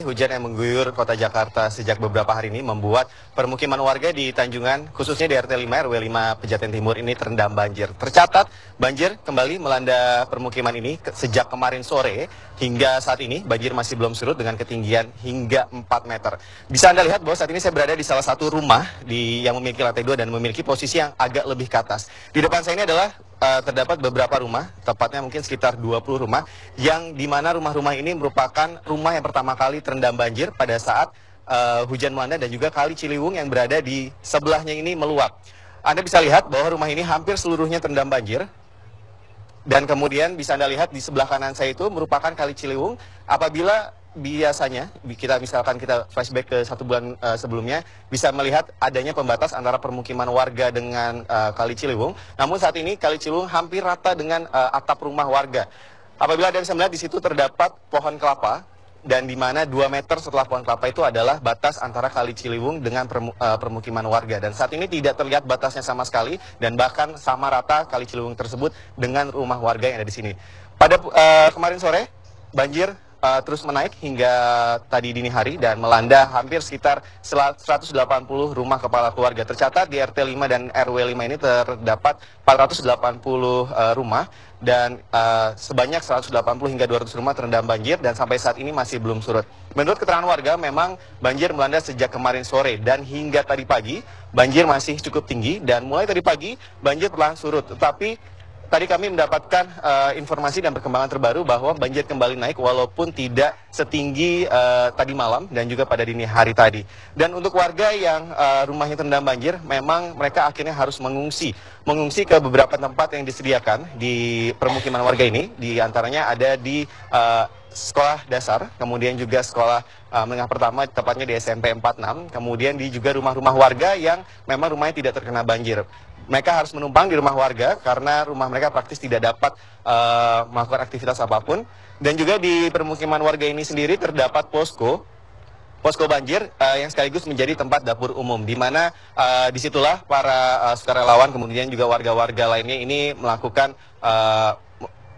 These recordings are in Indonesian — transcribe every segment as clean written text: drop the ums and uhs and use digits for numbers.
Hujan yang mengguyur kota Jakarta sejak beberapa hari ini membuat permukiman warga di Tanjungan, khususnya di RT 5 RW 5 Pejaten Timur ini terendam banjir. Tercatat banjir kembali melanda permukiman ini sejak kemarin sore hingga saat ini banjir masih belum surut dengan ketinggian hingga 4 meter. Bisa Anda lihat bahwa saat ini saya berada di salah satu rumah yang memiliki lantai 2 dan memiliki posisi yang agak lebih ke atas. Di depan saya ini adalah terdapat beberapa rumah, tepatnya mungkin sekitar 20 rumah, yang dimana rumah-rumah ini merupakan rumah yang pertama kali terendam banjir pada saat hujan melanda dan juga kali Ciliwung yang berada di sebelahnya ini meluap. Anda bisa lihat bahwa rumah ini hampir seluruhnya terendam banjir. Dan kemudian bisa Anda lihat di sebelah kanan saya itu merupakan kali Ciliwung. Apabila biasanya misalkan kita flashback ke 1 bulan sebelumnya, bisa melihat adanya pembatas antara permukiman warga dengan kali Ciliwung. Namun saat ini kali Ciliwung hampir rata dengan atap rumah warga. Apabila Anda bisa melihat di situ terdapat pohon kelapa, dan di mana 2 meter setelah pohon kelapa itu adalah batas antara kali Ciliwung dengan permukiman warga. Dan saat ini tidak terlihat batasnya sama sekali, dan bahkan sama rata kali Ciliwung tersebut dengan rumah warga yang ada di sini. Pada kemarin sore, banjir terus menaik hingga tadi dini hari dan melanda hampir sekitar 180 rumah kepala keluarga. Tercatat di RT 5 dan RW 5 ini terdapat 480 rumah dan sebanyak 180 hingga 200 rumah terendam banjir dan sampai saat ini masih belum surut. Menurut keterangan warga, memang banjir melanda sejak kemarin sore dan hingga tadi pagi banjir masih cukup tinggi dan mulai tadi pagi banjir perlahan surut. Tetapi tadi kami mendapatkan informasi dan perkembangan terbaru bahwa banjir kembali naik walaupun tidak setinggi tadi malam dan juga pada dini hari tadi. Dan untuk warga yang rumahnya terendam banjir, memang mereka akhirnya harus mengungsi ke beberapa tempat yang disediakan di permukiman warga ini. Di antaranya ada di sekolah dasar, kemudian juga sekolah menengah pertama, tepatnya di SMP 46, kemudian di juga rumah-rumah warga yang memang rumahnya tidak terkena banjir. Mereka harus menumpang di rumah warga karena rumah mereka praktis tidak dapat melakukan aktivitas apapun. Dan juga di permukiman warga ini sendiri terdapat posko banjir yang sekaligus menjadi tempat dapur umum, di mana disitulah para sukarelawan kemudian juga warga-warga lainnya ini melakukan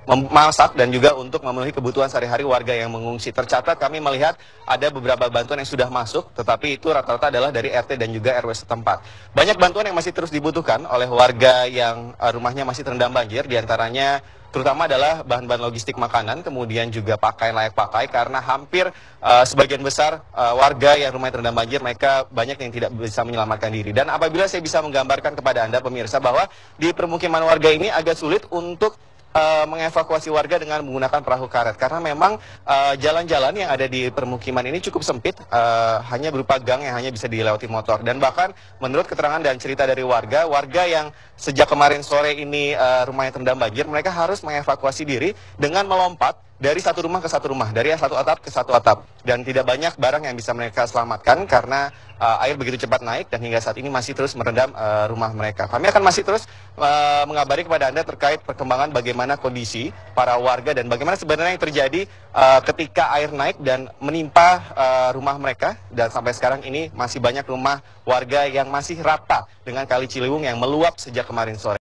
memasak dan juga untuk memenuhi kebutuhan sehari-hari warga yang mengungsi. Tercatat kami melihat ada beberapa bantuan yang sudah masuk, tetapi itu rata-rata adalah dari RT dan juga RW setempat. Banyak bantuan yang masih terus dibutuhkan oleh warga yang rumahnya masih terendam banjir, diantaranya terutama adalah bahan-bahan logistik makanan, kemudian juga pakaian layak pakai, karena hampir sebagian besar warga yang rumahnya terendam banjir, mereka banyak yang tidak bisa menyelamatkan diri. Dan apabila saya bisa menggambarkan kepada Anda pemirsa bahwa di permukiman warga ini agak sulit untuk mengevakuasi warga dengan menggunakan perahu karet karena memang jalan-jalan yang ada di permukiman ini cukup sempit, hanya berupa gang yang hanya bisa dilewati motor. Dan bahkan menurut keterangan dan cerita dari warga yang sejak kemarin sore ini rumahnya terendam banjir, mereka harus mengevakuasi diri dengan melompat dari satu rumah ke satu rumah, dari satu atap ke satu atap, dan tidak banyak barang yang bisa mereka selamatkan karena air begitu cepat naik dan hingga saat ini masih terus merendam rumah mereka. Kami akan masih terus mengabari kepada Anda terkait perkembangan bagaimana kondisi para warga dan bagaimana sebenarnya yang terjadi ketika air naik dan menimpa rumah mereka. Dan sampai sekarang ini masih banyak rumah warga yang masih rata dengan kali Ciliwung yang meluap sejak kemarin sore.